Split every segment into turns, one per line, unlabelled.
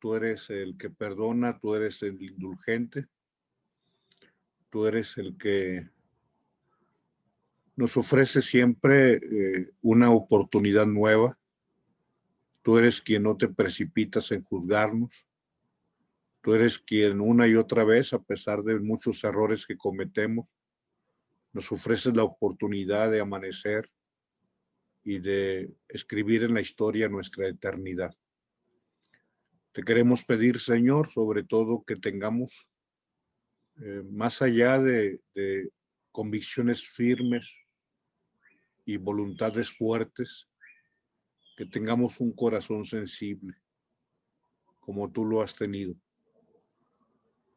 tú eres el que perdona, tú eres el indulgente, tú eres el que nos ofrece siempre una oportunidad nueva. Tú eres quien no te precipitas en juzgarnos. Tú eres quien una y otra vez, a pesar de muchos errores que cometemos, nos ofreces la oportunidad de amanecer y de escribir en la historia nuestra eternidad. Te queremos pedir, Señor, sobre todo que tengamos, más allá de convicciones firmes y voluntades fuertes, que tengamos un corazón sensible, como tú lo has tenido.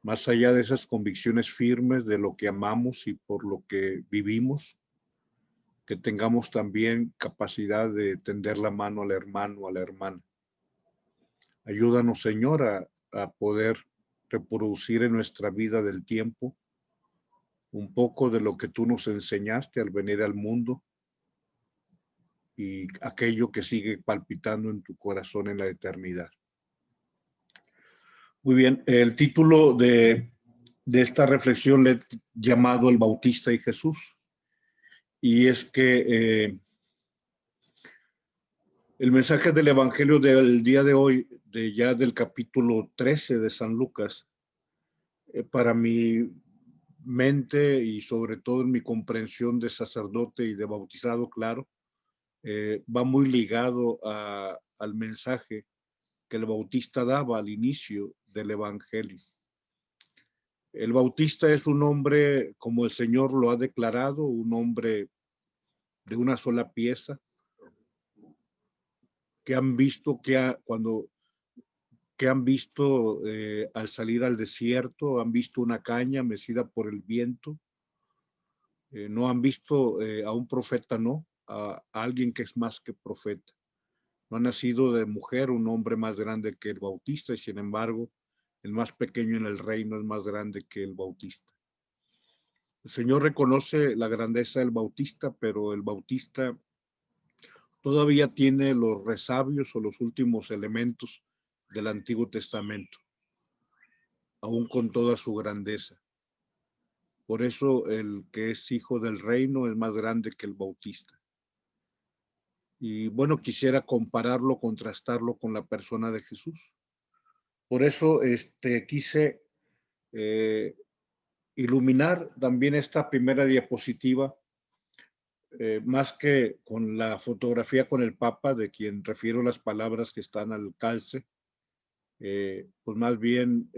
Más allá de esas convicciones firmes de lo que amamos y por lo que vivimos, que tengamos también capacidad de tender la mano al hermano, a la hermana. Ayúdanos, Señor, a poder reproducir en nuestra vida del tiempo un poco de lo que tú nos enseñaste al venir al mundo y aquello que sigue palpitando en tu corazón en la eternidad. Muy bien, el título de esta reflexión le he llamado El Bautista y Jesús. Y es que el mensaje del Evangelio del día de hoy, ya del capítulo 13 de San Lucas, para mi mente y sobre todo en mi comprensión de sacerdote y de bautizado, claro, va muy ligado al mensaje que el Bautista daba al inicio del Evangelio. El Bautista es un hombre, como el Señor lo ha declarado, un hombre de una sola pieza, que han visto que han visto al salir al desierto, han visto una caña mecida por el viento, no han visto a un profeta, no, a alguien que es más que profeta. No ha nacido de mujer un hombre más grande que el Bautista, y sin embargo, el más pequeño en el reino es más grande que el Bautista. El Señor reconoce la grandeza del Bautista, pero el Bautista todavía tiene los resabios o los últimos elementos del Antiguo Testamento, aún con toda su grandeza. Por eso el que es hijo del reino es más grande que el Bautista. Y bueno, quisiera compararlo, contrastarlo con la persona de Jesús. Por eso quise iluminar también esta primera diapositiva, más que con la fotografía con el Papa, de quien refiero las palabras que están al calce, pues más bien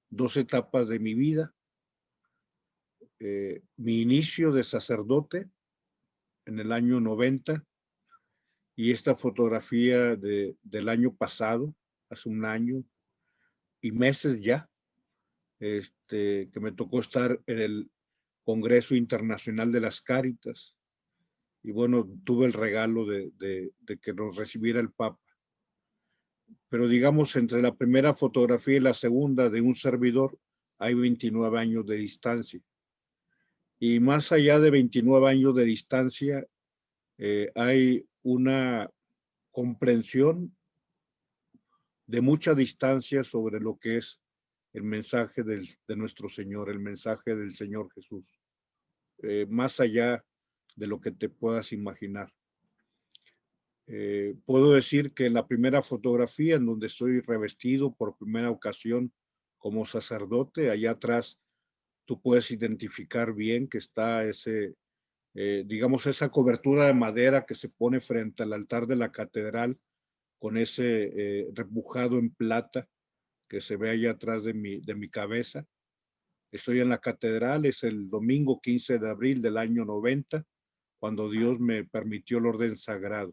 dos etapas de mi vida. Mi inicio de sacerdote en el año 90 y esta fotografía del año pasado, hace un año y meses ya, que me tocó estar en el Congreso Internacional de las Cáritas. Y bueno, tuve el regalo de que nos recibiera el Papa. Pero digamos, entre la primera fotografía y la segunda de un servidor, hay 29 años de distancia. Y más allá de 29 años de distancia, hay una comprensión de mucha distancia sobre lo que es el mensaje de nuestro Señor, el mensaje del Señor Jesús, más allá de lo que te puedas imaginar. Puedo decir que la primera fotografía en donde estoy revestido por primera ocasión como sacerdote, allá atrás tú puedes identificar bien que está digamos, esa cobertura de madera que se pone frente al altar de la catedral con ese repujado en plata que se ve allá atrás de mi cabeza. Estoy en la catedral, es el domingo 15 de abril del año 90, cuando Dios me permitió el orden sagrado.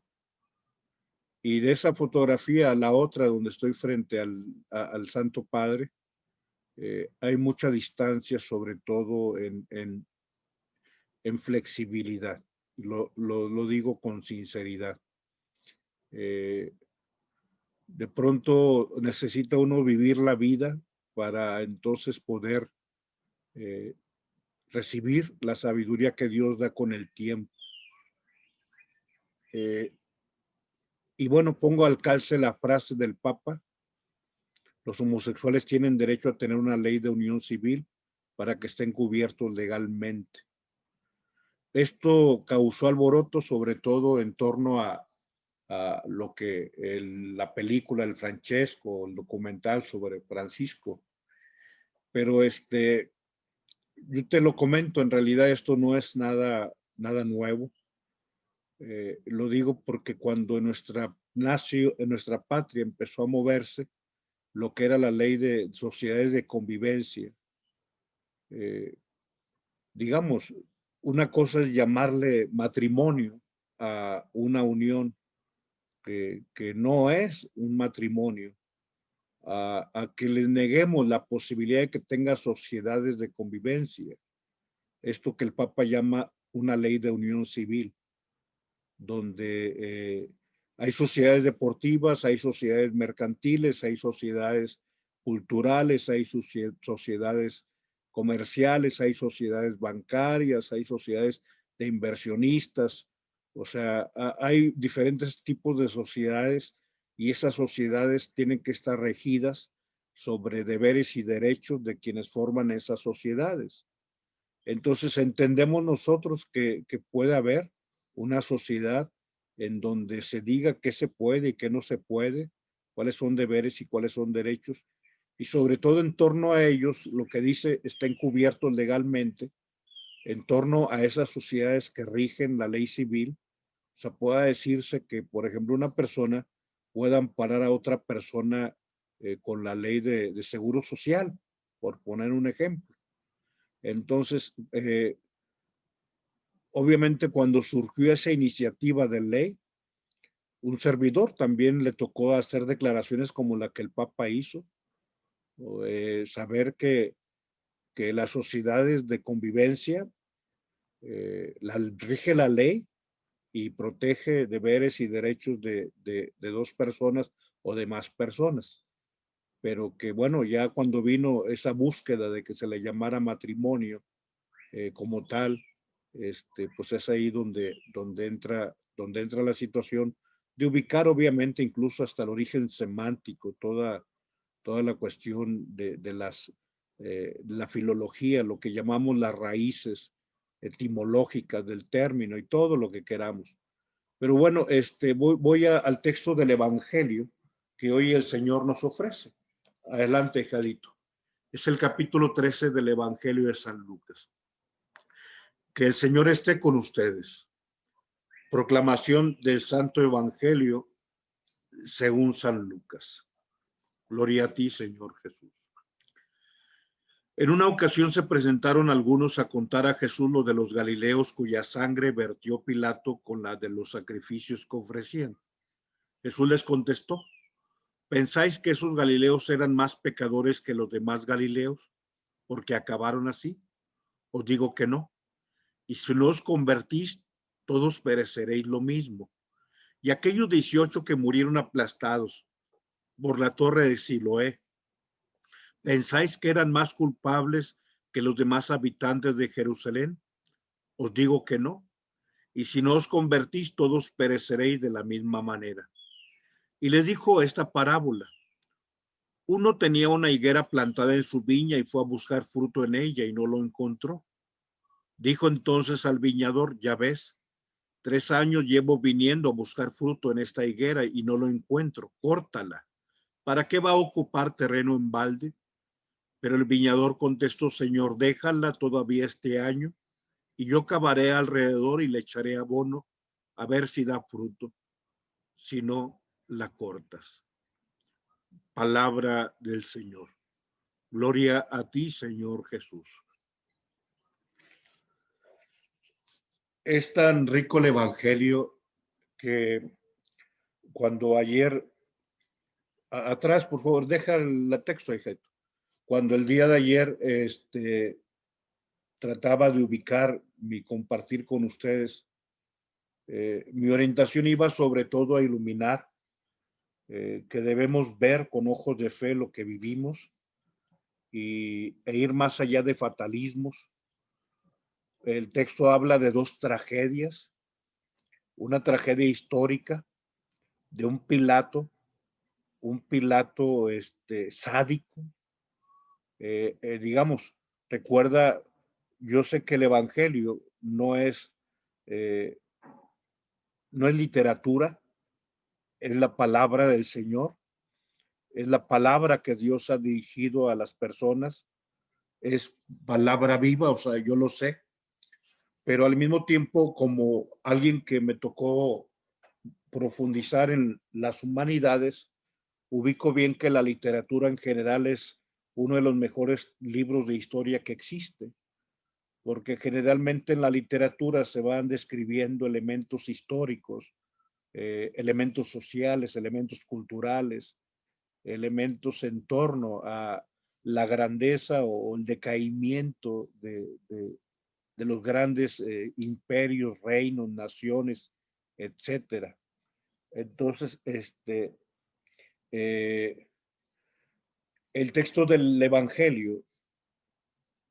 Y de esa fotografía a la otra, donde estoy frente al Santo Padre, hay mucha distancia, sobre todo en flexibilidad. Lo digo con sinceridad. De pronto necesita uno vivir la vida para entonces poder recibir la sabiduría que Dios da con el tiempo. Y bueno, pongo al calce la frase del Papa, Los homosexuales tienen derecho a tener una ley de unión civil para que estén cubiertos legalmente. Esto causó alboroto, sobre todo en torno a lo que la película El Francesco, el documental sobre Francisco. Pero yo te lo comento, en realidad esto no es nada nuevo. Lo digo porque cuando en nuestra patria empezó a moverse lo que era la ley de sociedades de convivencia, digamos, una cosa es llamarle matrimonio a una unión que no es un matrimonio, a que les neguemos la posibilidad de que tenga sociedades de convivencia. Esto que el Papa llama una ley de unión civil, donde hay sociedades deportivas, hay sociedades mercantiles, hay sociedades culturales, hay sociedades comerciales, hay sociedades bancarias, hay sociedades de inversionistas. O sea, hay diferentes tipos de sociedades y esas sociedades tienen que estar regidas sobre deberes y derechos de quienes forman esas sociedades. Entonces entendemos nosotros que puede haber una sociedad en donde se diga qué se puede y qué no se puede, cuáles son deberes y cuáles son derechos, y sobre todo en torno a ellos, lo que dice está encubierto legalmente, en torno a esas sociedades que rigen la ley civil. O sea, pueda decirse que, por ejemplo, una persona pueda amparar a otra persona con la ley de seguro social, por poner un ejemplo. Entonces, obviamente cuando surgió esa iniciativa de ley, un servidor también le tocó hacer declaraciones como la que el Papa hizo, saber que las sociedades de convivencia rige la ley y protege deberes y derechos de dos personas o de más personas. Pero que bueno, ya cuando vino esa búsqueda de que se le llamara matrimonio como tal, pues es ahí donde entra la situación de ubicar obviamente incluso hasta el origen semántico, toda la cuestión de la filología, lo que llamamos las raíces etimológicas del término y todo lo que queramos. Pero bueno, voy al texto del Evangelio que hoy el Señor nos ofrece. Adelante, Jadito. Es el capítulo 13 del Evangelio de San Lucas. Que el Señor esté con ustedes. Proclamación del Santo Evangelio según San Lucas. Gloria a ti, Señor Jesús. En una ocasión se presentaron algunos a contar a Jesús lo de los galileos cuya sangre vertió Pilato con la de los sacrificios que ofrecían. Jesús les contestó: ¿pensáis que esos galileos eran más pecadores que los demás galileos porque acabaron así? Os digo que no. Y si no os convertís, todos pereceréis lo mismo. Y aquellos 18 que murieron aplastados por la torre de Siloé, ¿pensáis que eran más culpables que los demás habitantes de Jerusalén? Os digo que no. Y si no os convertís, todos pereceréis de la misma manera. Y les dijo esta parábola: uno tenía una higuera plantada en su viña y fue a buscar fruto en ella y no lo encontró. Dijo entonces al viñador: ya ves, 3 años llevo viniendo a buscar fruto en esta higuera y no lo encuentro, córtala. ¿Para qué va a ocupar terreno en balde? Pero el viñador contestó: Señor, déjala todavía este año y yo cavaré alrededor y le echaré abono a ver si da fruto. Si no, la cortas. Palabra del Señor. Gloria a ti, Señor Jesús. Es tan rico el Evangelio que cuando ayer, atrás, por favor, deja el texto, hijito. Cuando el día de ayer trataba de ubicar mi compartir con ustedes, mi orientación iba sobre todo a iluminar que debemos ver con ojos de fe lo que vivimos e ir más allá de fatalismos. El texto habla de 2 tragedias, una tragedia histórica de un Pilato un Pilato sádico. Digamos, recuerda, yo sé que el Evangelio eh, no es literatura, es la palabra del Señor, es la palabra que Dios ha dirigido a las personas, es palabra viva, o sea, yo lo sé, pero al mismo tiempo, como alguien que me tocó profundizar en las humanidades, ubico bien que la literatura en general es uno de los mejores libros de historia que existe, porque generalmente en la literatura se van describiendo elementos históricos, elementos sociales, elementos culturales, elementos en torno a la grandeza o el decaimiento de los grandes imperios, reinos, naciones, etcétera. Entonces, eh, el texto del Evangelio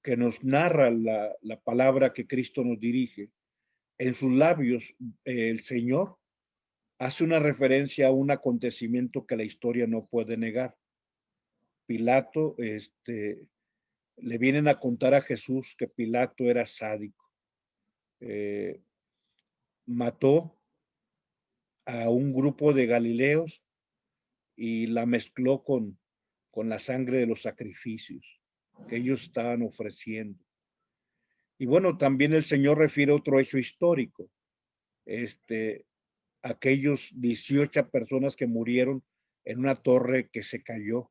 que nos narra la palabra que Cristo nos dirige, en sus labios el Señor hace una referencia a un acontecimiento que la historia no puede negar. Pilato, le vienen a contar a Jesús que Pilato era sádico. Eh, Mató a un grupo de galileos y la mezcló con la sangre de los sacrificios que ellos estaban ofreciendo. Y bueno, también el Señor refiere otro hecho histórico, aquellos 18 personas que murieron en una torre que se cayó,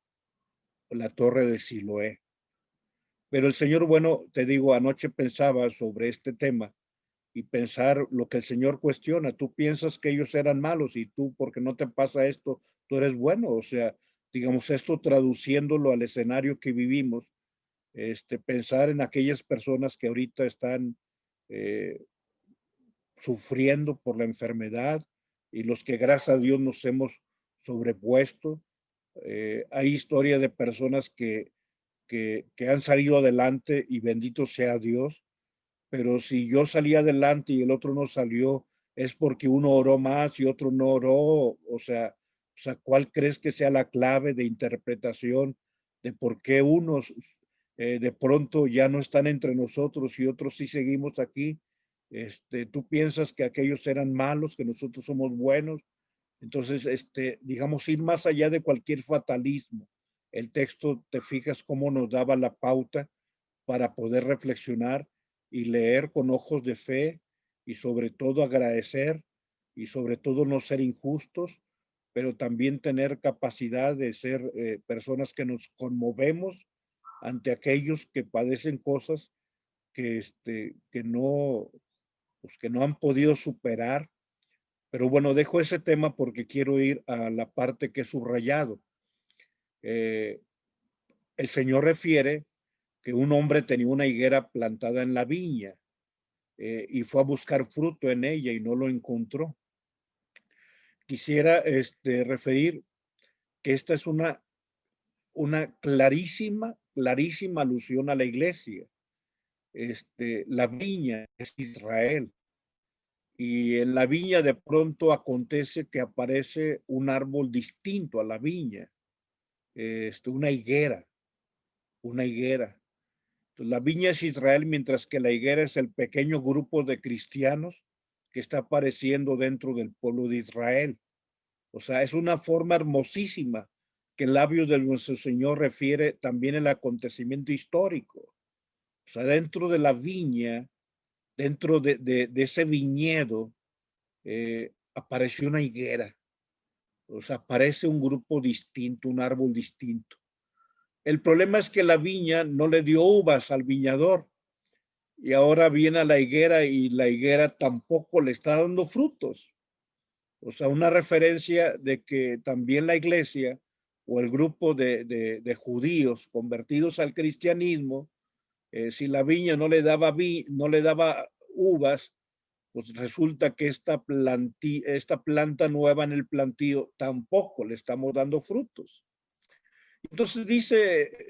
la torre de Siloé. Pero el Señor, bueno, te digo, anoche pensaba sobre este tema y pensar lo que el Señor cuestiona. Tú piensas que ellos eran malos y tú, porque no te pasa esto, tú eres bueno. O sea, digamos esto traduciéndolo al escenario que vivimos, pensar en aquellas personas que ahorita están eh, sufriendo por la enfermedad y los que gracias a Dios nos hemos sobrepuesto. Hay historia de personas que han salido adelante y bendito sea Dios, pero si yo salí adelante y el otro no salió, es porque uno oró más y otro no oró, o sea, ¿cuál crees que sea la clave de interpretación de por qué unos de pronto ya no están entre nosotros y otros sí seguimos aquí? Tú piensas que aquellos eran malos, que nosotros somos buenos. Entonces, digamos, ir más allá de cualquier fatalismo. El texto, te fijas cómo nos daba la pauta para poder reflexionar y leer con ojos de fe y sobre todo agradecer y sobre todo no ser injustos, pero también tener capacidad de ser personas que nos conmovemos ante aquellos que padecen cosas que no, pues que no han podido superar. Pero bueno, dejo ese tema porque quiero ir a la parte que he subrayado. Eh, el Señor refiere que un hombre tenía una higuera plantada en la viña y fue a buscar fruto en ella y no lo encontró. Quisiera referir que esta es una clarísima alusión a la iglesia. La viña es Israel y en la viña de pronto acontece que aparece un árbol distinto a la viña, una higuera, una higuera. Entonces, la viña es Israel, mientras que la higuera es el pequeño grupo de cristianos que está apareciendo dentro del pueblo de Israel. O sea, es una forma hermosísima que el labio de nuestro Señor refiere también el acontecimiento histórico. O sea, dentro de la viña, dentro de ese viñedo, apareció una higuera. O sea, aparece un grupo distinto, un árbol distinto. El problema es que la viña no le dio uvas al viñador y ahora viene a la higuera y la higuera tampoco le está dando frutos. O sea, una referencia de que también la iglesia o el grupo de judíos convertidos al cristianismo, si la viña no le daba uvas, pues resulta que esta planta nueva en el plantío tampoco le estamos dando frutos. Entonces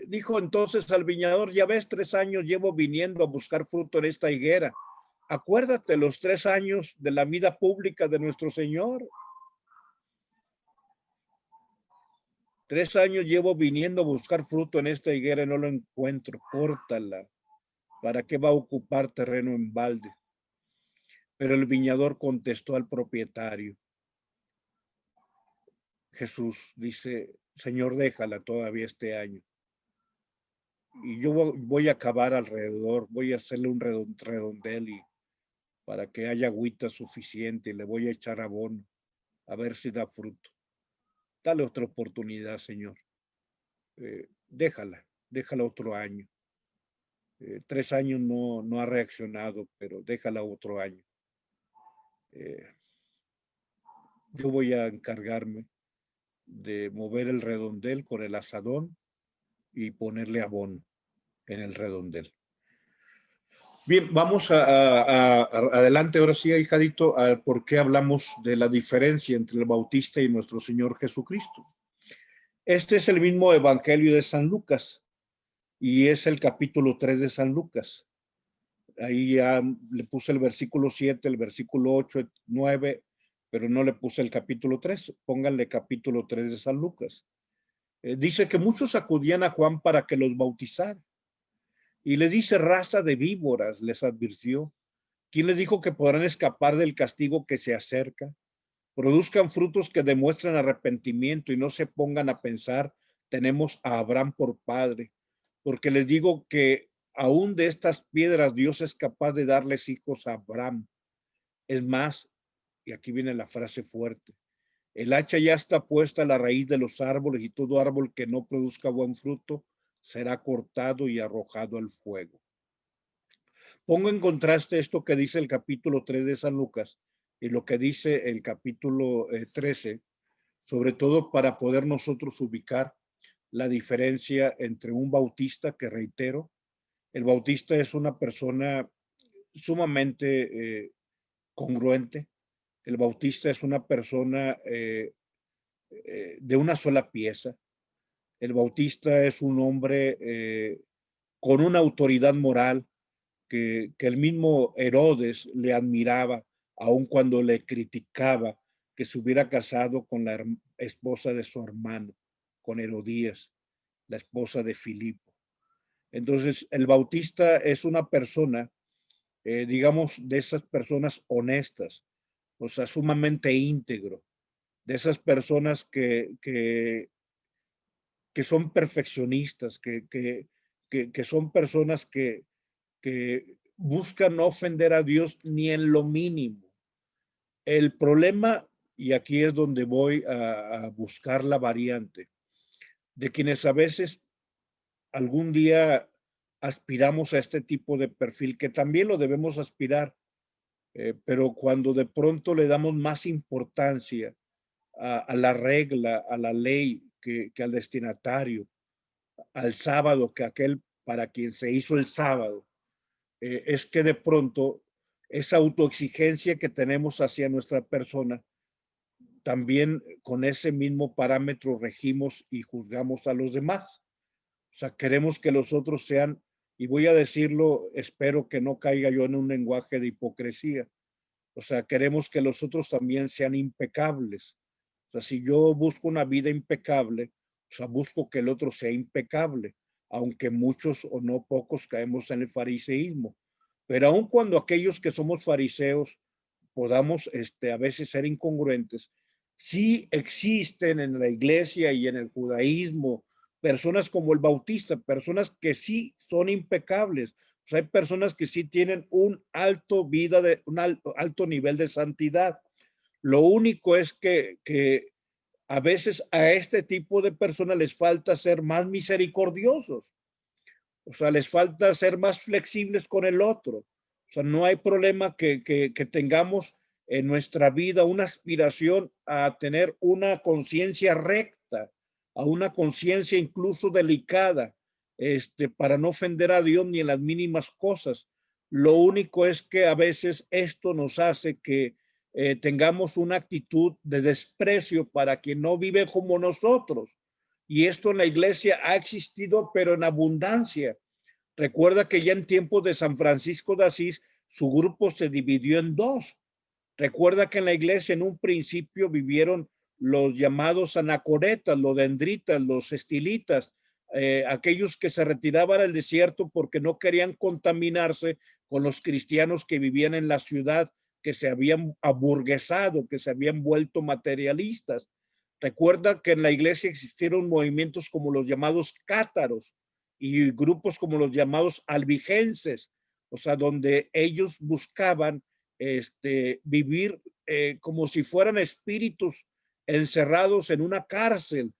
dijo entonces al viñador, ya ves, 3 años llevo viniendo a buscar fruto en esta higuera. Acuérdate los 3 años de la vida pública de nuestro Señor. 3 años llevo viniendo a buscar fruto en esta higuera y no lo encuentro. Córtala. ¿Para qué va a ocupar terreno en balde? Pero el viñador contestó al propietario. Jesús dice, Señor, déjala todavía este año. Y yo voy a cavar alrededor, voy a hacerle un redondel y para que haya agüita suficiente y le voy a echar abono, a ver si da fruto. Dale otra oportunidad, Señor. Déjala otro año. 3 años no ha reaccionado, pero déjala otro año. Yo voy a encargarme de mover el redondel con el asadón y ponerle abono en el redondel. Bien, vamos adelante ahora sí, hijadito, a por qué hablamos de la diferencia entre el Bautista y nuestro Señor Jesucristo. Este es el mismo Evangelio de San Lucas y es el capítulo 3 de San Lucas. Ahí ya le puse el versículo 7, el versículo 8, 9, pero no le puse el capítulo 3. Pónganle capítulo 3 de San Lucas. Dice que muchos acudían a Juan para que los bautizara. Y les dice, raza de víboras, les advirtió. ¿Quién les dijo que podrán escapar del castigo que se acerca? Produzcan frutos que demuestren arrepentimiento y no se pongan a pensar, tenemos a Abraham por padre. Porque les digo que aún de estas piedras Dios es capaz de darles hijos a Abraham. Es más, y aquí viene la frase fuerte, el hacha ya está puesta a la raíz de los árboles y todo árbol que no produzca buen fruto será cortado y arrojado al fuego. Pongo en contraste esto que dice el capítulo 3 de San Lucas y lo que dice el capítulo 13, sobre todo para poder nosotros ubicar la diferencia entre un bautista, que reitero, el bautista es una persona sumamente congruente, el bautista es una persona de una sola pieza, el bautista es un hombre con una autoridad moral que el mismo Herodes le admiraba, aun cuando le criticaba que se hubiera casado con la esposa de su hermano, con Herodías, la esposa de Filipo. Entonces, el bautista es una persona, digamos, de esas personas honestas, o sea, sumamente íntegro, de esas personas que son perfeccionistas, que son personas que buscan no ofender a Dios ni en lo mínimo. El problema, y aquí es donde voy a buscar la variante, de quienes a veces algún día aspiramos a este tipo de perfil, que también lo debemos aspirar, pero cuando de pronto le damos más importancia a la regla, a la ley, que al destinatario, al sábado, que aquel para quien se hizo el sábado, es que de pronto esa autoexigencia que tenemos hacia nuestra persona, también con ese mismo parámetro regimos y juzgamos a los demás. O sea, queremos que los otros sean, y voy a decirlo, espero que no caiga yo en un lenguaje de hipocresía. O sea, queremos que los otros también sean impecables. O sea, si yo busco una vida impecable, o sea, busco que el otro sea impecable, aunque muchos o no pocos caemos en el fariseísmo. Pero aun cuando aquellos que somos fariseos podamos a veces ser incongruentes, sí existen en la iglesia y en el judaísmo personas como el Bautista, personas que sí son impecables. O sea, hay personas que sí tienen un alto nivel de santidad. Lo único es que a veces a este tipo de personas les falta ser más misericordiosos. O sea, les falta ser más flexibles con el otro. O sea, no hay problema que tengamos en nuestra vida una aspiración a tener una conciencia recta, a una conciencia incluso delicada, para no ofender a Dios ni en las mínimas cosas. Lo único es que a veces esto nos hace que tengamos una actitud de desprecio para quien no vive como nosotros. Y esto en la iglesia ha existido, pero en abundancia. Recuerda que ya en tiempos de San Francisco de Asís, su grupo se dividió en dos. Recuerda que en la iglesia en un principio vivieron los llamados anacoretas, los dendritas, los estilitas, aquellos que se retiraban al desierto porque no querían contaminarse con los cristianos que vivían en la ciudad, que se habían aburguesado, que se habían vuelto materialistas. Recuerda que en la iglesia existieron movimientos como los llamados cátaros y grupos como los llamados albigenses, o sea, donde ellos buscaban vivir como si fueran espíritus encerrados en una cárcel,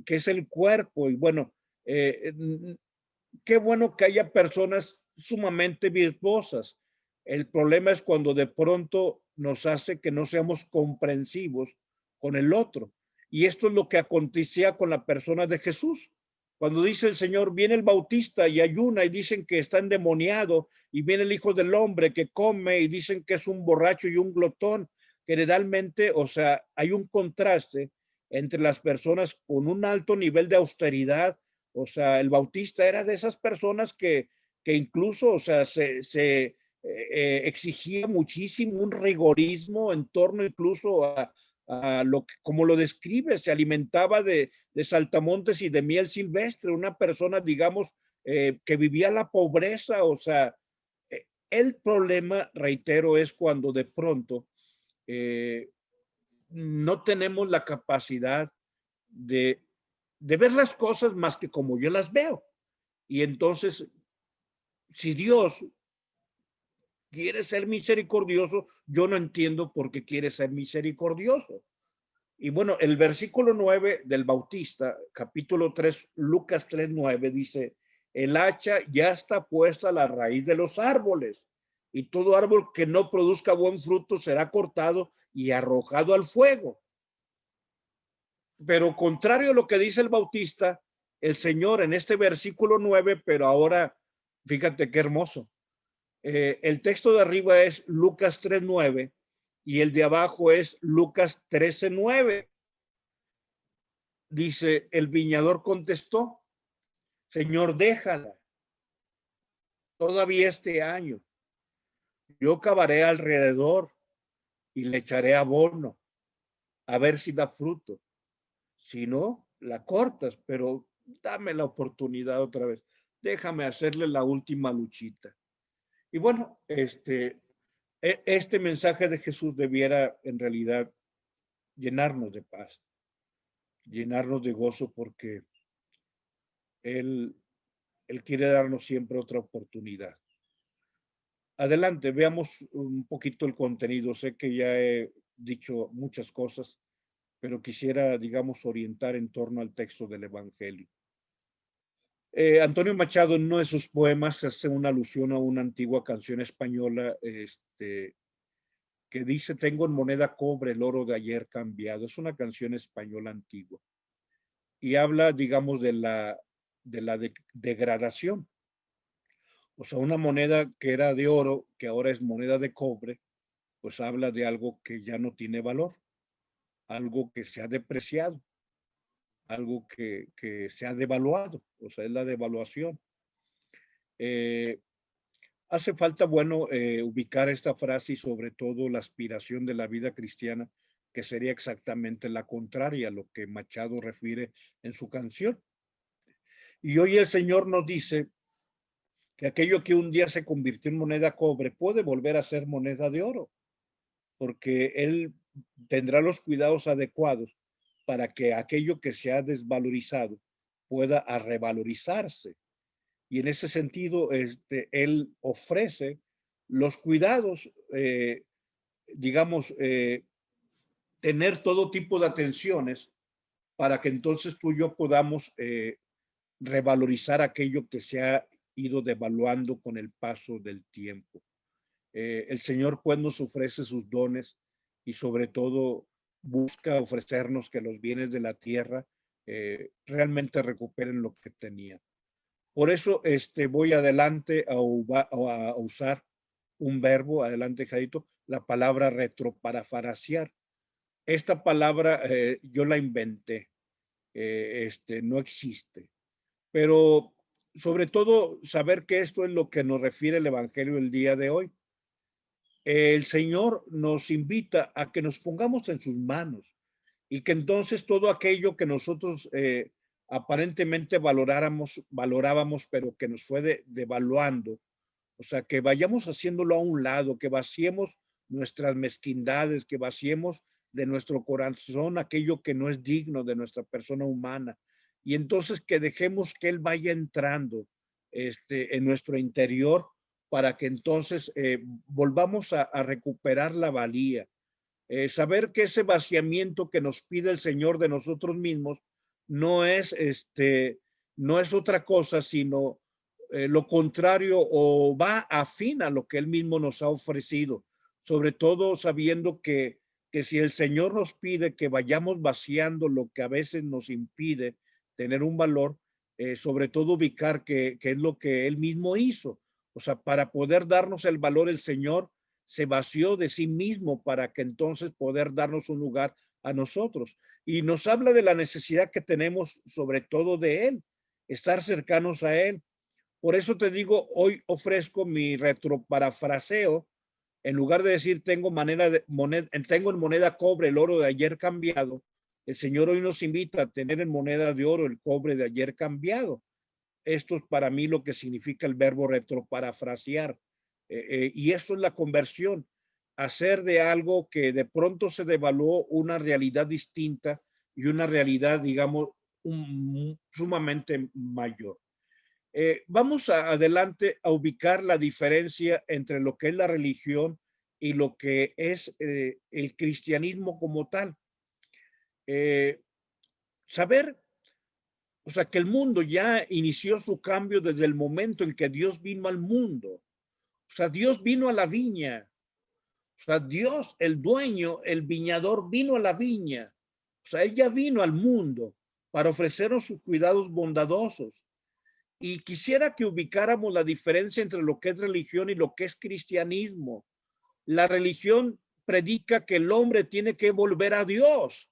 que es el cuerpo. Y bueno, qué bueno que haya personas sumamente virtuosas. El problema es cuando de pronto nos hace que no seamos comprensivos con el otro. Y esto es lo que acontecía con la persona de Jesús. Cuando dice el Señor, viene el Bautista y ayuna y dicen que está endemoniado, y viene el Hijo del Hombre que come y dicen que es un borracho y un glotón. Generalmente, o sea, hay un contraste entre las personas con un alto nivel de austeridad. O sea, el Bautista era de esas personas que incluso, o sea, se exigía muchísimo un rigorismo en torno incluso a lo que, como lo describe, se alimentaba de saltamontes y de miel silvestre, una persona, digamos, que vivía la pobreza. O sea, el problema, reitero, es cuando de pronto no tenemos la capacidad de, de ver las cosas más que como yo las veo. Y entonces, si Dios quiere ser misericordioso, yo no entiendo por qué quiere ser misericordioso. Y bueno, el versículo 9 del Bautista, capítulo 3, Lucas 3:9 dice, el hacha ya está puesta a la raíz de los árboles, y todo árbol que no produzca buen fruto será cortado y arrojado al fuego. Pero contrario a lo que dice el Bautista, el Señor en este versículo 9, pero ahora, fíjate qué hermoso. El texto de arriba es Lucas 3:9 y el de abajo es Lucas 13:9. Dice, el viñador contestó, Señor, déjala todavía este año. Yo cavaré alrededor y le echaré abono a ver si da fruto. Si no, la cortas, pero dame la oportunidad otra vez. Déjame hacerle la última luchita. Y bueno, este mensaje de Jesús debiera en realidad llenarnos de paz, llenarnos de gozo, porque Él, Él quiere darnos siempre otra oportunidad. Adelante, veamos un poquito el contenido. Sé que ya he dicho muchas cosas, pero quisiera, digamos, orientar en torno al texto del Evangelio. Antonio Machado, en uno de sus poemas, hace una alusión a una antigua canción española, que dice, tengo en moneda cobre el oro de ayer cambiado. Es una canción española antigua y habla, digamos, de la degradación. O sea, una moneda que era de oro, que ahora es moneda de cobre, pues habla de algo que ya no tiene valor, algo que se ha depreciado, algo que se ha devaluado. O sea, es la devaluación. Eh, Hace falta, bueno, ubicar esta frase y sobre todo la aspiración de la vida cristiana, que sería exactamente la contraria a lo que Machado refiere en su canción. Y hoy el Señor nos dice que aquello que un día se convirtió en moneda cobre puede volver a ser moneda de oro, porque Él tendrá los cuidados adecuados para que aquello que se ha desvalorizado pueda revalorizarse. Y en ese sentido, Él ofrece los cuidados, digamos, tener todo tipo de atenciones para que entonces tú y yo podamos revalorizar aquello que se ha ido devaluando con el paso del tiempo. El Señor pues nos ofrece sus dones y sobre todo busca ofrecernos que los bienes de la tierra realmente recuperen lo que tenían. Por eso voy adelante a usar un verbo, adelante, Jadito, la palabra retroparafrasear. Esta palabra yo la inventé, no existe, pero sobre todo saber que esto es lo que nos refiere el Evangelio el día de hoy. El Señor nos invita a que nos pongamos en sus manos, y que entonces todo aquello que nosotros aparentemente valorábamos, pero que nos fue devaluando, o sea, que vayamos haciéndolo a un lado, que vaciemos nuestras mezquindades, que vaciemos de nuestro corazón aquello que no es digno de nuestra persona humana. Y entonces que dejemos que Él vaya entrando en nuestro interior para que entonces volvamos a recuperar la valía. Saber que ese vaciamiento que nos pide el Señor de nosotros mismos no es, no es otra cosa, sino lo contrario o va afín a lo que Él mismo nos ha ofrecido, sobre todo sabiendo que si el Señor nos pide que vayamos vaciando lo que a veces nos impide tener un valor, sobre todo ubicar que es lo que Él mismo hizo. O sea, para poder darnos el valor, el Señor se vació de sí mismo para que entonces poder darnos un lugar a nosotros. Y nos habla de la necesidad que tenemos sobre todo de Él, estar cercanos a Él. Por eso te digo, hoy ofrezco mi retroparafraseo. En lugar de decir tengo tengo en moneda cobre el oro de ayer cambiado, el Señor hoy nos invita a tener en moneda de oro el cobre de ayer cambiado. Esto es para mí lo que significa el verbo retroparafrasear. Y eso es la conversión, hacer de algo que de pronto se devaluó una realidad distinta y una realidad, digamos, sumamente mayor. Vamos adelante a ubicar la diferencia entre lo que es la religión y lo que es el cristianismo como tal. Saber, o sea, que el mundo ya inició su cambio desde el momento en que Dios vino al mundo. O sea, Dios vino a la viña. O sea, Dios, el dueño, el viñador, vino a la viña. O sea, él ya vino al mundo para ofrecernos sus cuidados bondadosos. Y quisiera que ubicáramos la diferencia entre lo que es religión y lo que es cristianismo. La religión predica que el hombre tiene que volver a Dios.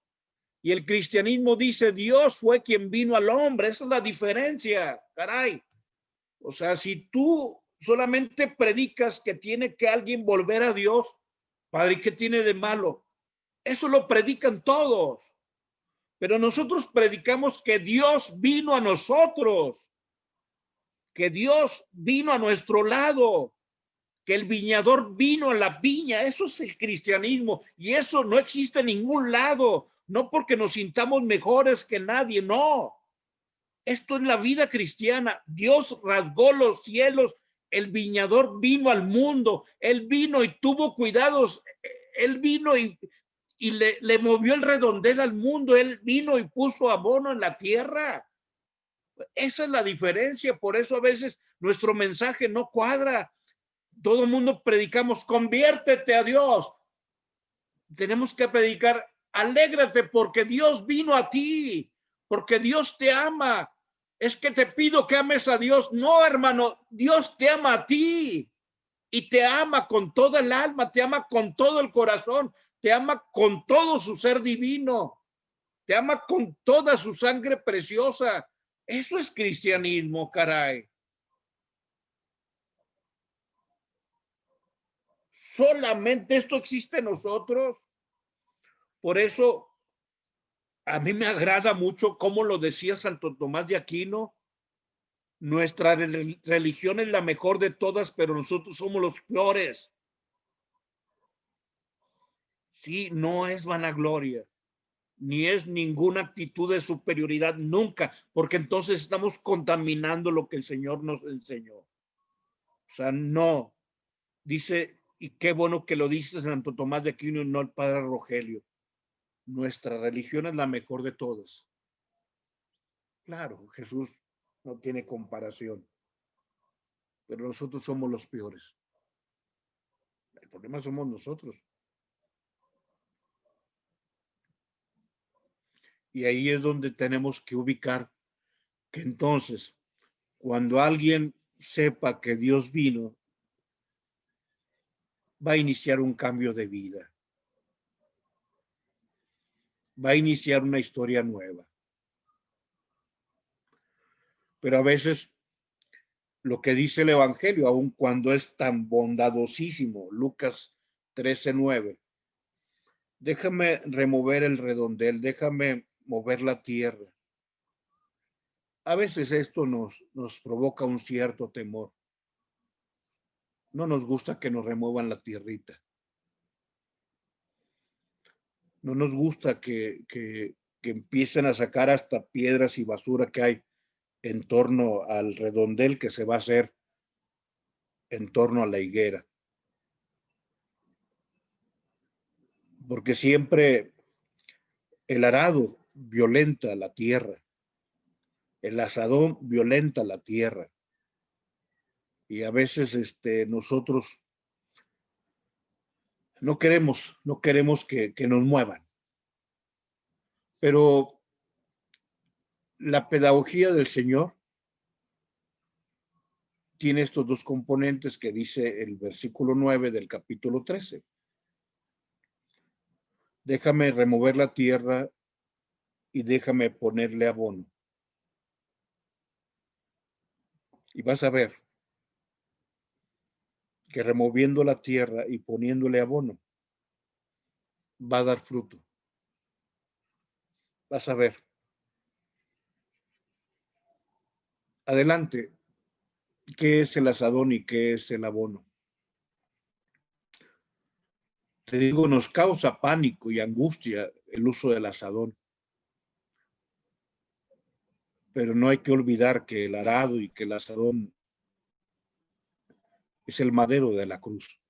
Y el cristianismo dice, Dios fue quien vino al hombre. Esa es la diferencia, caray. O sea, si tú solamente predicas que tiene que alguien volver a Dios, padre, ¿qué tiene de malo? Eso lo predican todos. Pero nosotros predicamos que Dios vino a nosotros, que Dios vino a nuestro lado, que el viñador vino a la viña. Eso es el cristianismo y eso no existe en ningún lado. No porque nos sintamos mejores que nadie, no. Esto es la vida cristiana. Dios rasgó los cielos, el viñador vino al mundo, él vino y tuvo cuidados, él vino y le movió el redondel al mundo, él vino y puso abono en la tierra. Esa es la diferencia, por eso a veces nuestro mensaje no cuadra. Todo el mundo predicamos, conviértete a Dios. Tenemos que predicar, alégrate porque Dios vino a ti, porque Dios te ama. Es que te pido que ames a Dios. No, hermano, Dios te ama a ti y te ama con toda el alma, te ama con todo el corazón, te ama con todo su ser divino, te ama con toda su sangre preciosa. Eso es cristianismo, caray. Solamente esto existe en nosotros. Por eso a mí me agrada mucho cómo lo decía Santo Tomás de Aquino. Nuestra religión es la mejor de todas, pero nosotros somos los peores. Sí, no es vanagloria, ni es ninguna actitud de superioridad, nunca, porque entonces estamos contaminando lo que el Señor nos enseñó. O sea, no. Dice, y qué bueno que lo dice Santo Tomás de Aquino y no el Padre Rogelio. Nuestra religión es la mejor de todas. Claro, Jesús no tiene comparación, pero nosotros somos los peores. El problema somos nosotros. Y ahí es donde tenemos que ubicar que entonces, cuando alguien sepa que Dios vino, va a iniciar un cambio de vida. Va a iniciar una historia nueva. Pero a veces lo que dice el Evangelio, aun cuando es tan bondadosísimo, Lucas 13:9, Déjame remover el redondel, déjame mover la tierra. A veces esto nos provoca un cierto temor. No nos gusta que nos remuevan la tierrita. No nos gusta que empiecen a sacar hasta piedras y basura que hay en torno al redondel que se va a hacer en torno a la higuera. Porque siempre el arado violenta la tierra, el asadón violenta la tierra. Y a veces nosotros no queremos que nos muevan. Pero la pedagogía del Señor tiene estos dos componentes que dice el versículo 9 del capítulo 13. Déjame remover la tierra y déjame ponerle abono. Y vas a ver que removiendo la tierra y poniéndole abono va a dar fruto. Vas a ver. Adelante. ¿Qué es el asadón y qué es el abono? Te digo, nos causa pánico y angustia el uso del asadón. Pero no hay que olvidar que el arado y que el asadón es el madero de la cruz.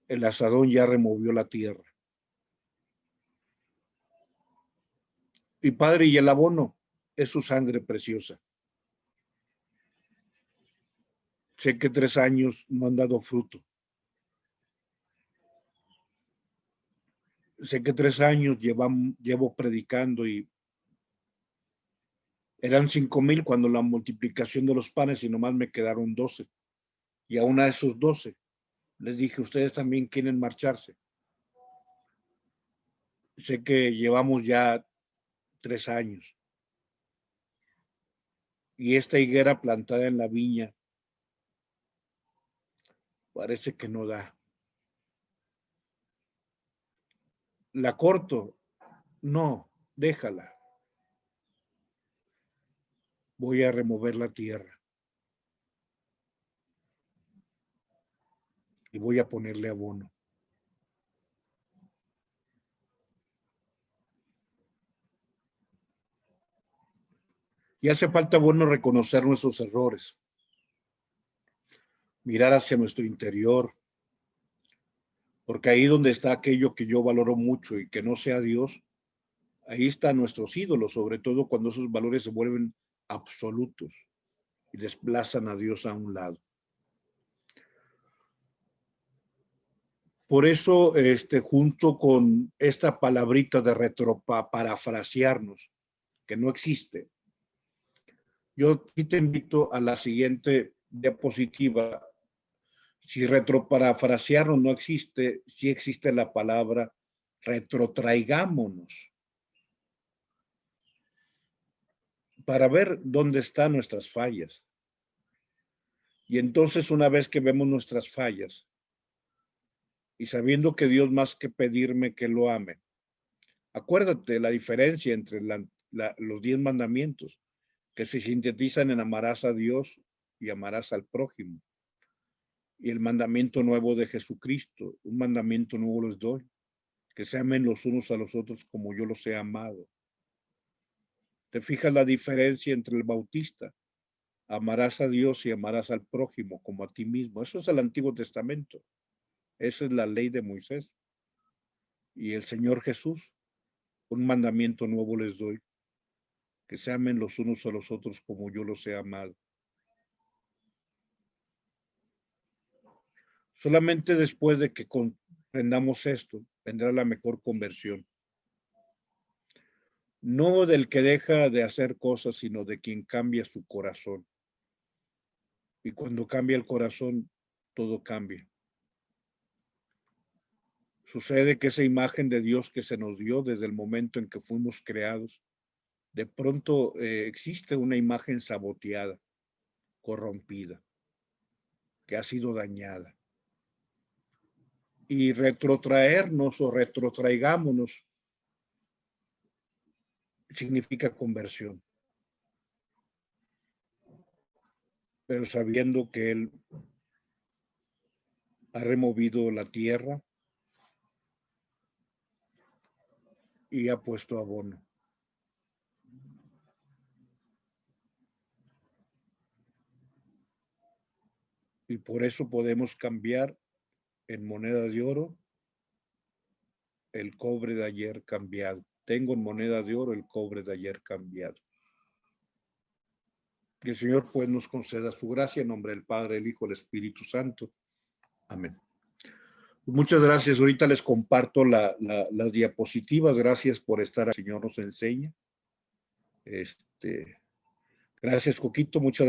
El asadón ya removió la tierra. Y Padre, y el abono es su sangre preciosa. Sé que 3 años no han dado fruto. Sé que 3 años llevo predicando y eran 5,000 cuando la multiplicación de los panes y nomás me quedaron 12. Y aún a esos 12 les dije, ustedes también quieren marcharse. Sé que llevamos ya 3 años. Y esta higuera plantada en la viña parece que no da. ¿La corto? No, déjala. Voy a remover la tierra y voy a ponerle abono. Y hace falta, bueno, reconocer nuestros errores, mirar hacia nuestro interior, porque ahí donde está aquello que yo valoro mucho y que no sea Dios, ahí están nuestros ídolos, sobre todo cuando esos valores se vuelven absolutos y desplazan a Dios a un lado. Por eso, junto con esta palabrita de parafrasearnos, que no existe, yo te invito a la siguiente diapositiva. Si retroparafrasearnos no existe, sí existe la palabra retrotraigámonos para ver dónde están nuestras fallas. Y entonces, una vez que vemos nuestras fallas y sabiendo que Dios más que pedirme que lo ame, acuérdate la diferencia entre los 10 mandamientos que se sintetizan en amarás a Dios y amarás al prójimo. Y el mandamiento nuevo de Jesucristo, un mandamiento nuevo les doy, que se amen los unos a los otros como yo los he amado. ¿Te fijas la diferencia entre el bautista? Amarás a Dios y amarás al prójimo como a ti mismo. Eso es el Antiguo Testamento. Esa es la ley de Moisés. Y el Señor Jesús, un mandamiento nuevo les doy, que se amen los unos a los otros como yo los he amado. Solamente después de que comprendamos esto, vendrá la mejor conversión. No del que deja de hacer cosas, sino de quien cambia su corazón. Y cuando cambia el corazón, todo cambia. Sucede que esa imagen de Dios que se nos dio desde el momento en que fuimos creados, de pronto existe una imagen saboteada, corrompida, que ha sido dañada. y retrotraernos o retrotraigámonos significa conversión. Pero sabiendo que Él ha removido la tierra y ha puesto abono. Y por eso podemos cambiar en moneda de oro el cobre de ayer cambiado. Tengo en moneda de oro el cobre de ayer cambiado. Que el Señor pues nos conceda su gracia en nombre del Padre, el Hijo, el Espíritu Santo. Amén. Muchas gracias. Ahorita les comparto las diapositivas. Gracias por estar. El Señor nos enseña. Gracias, Coquito. Muchas gracias.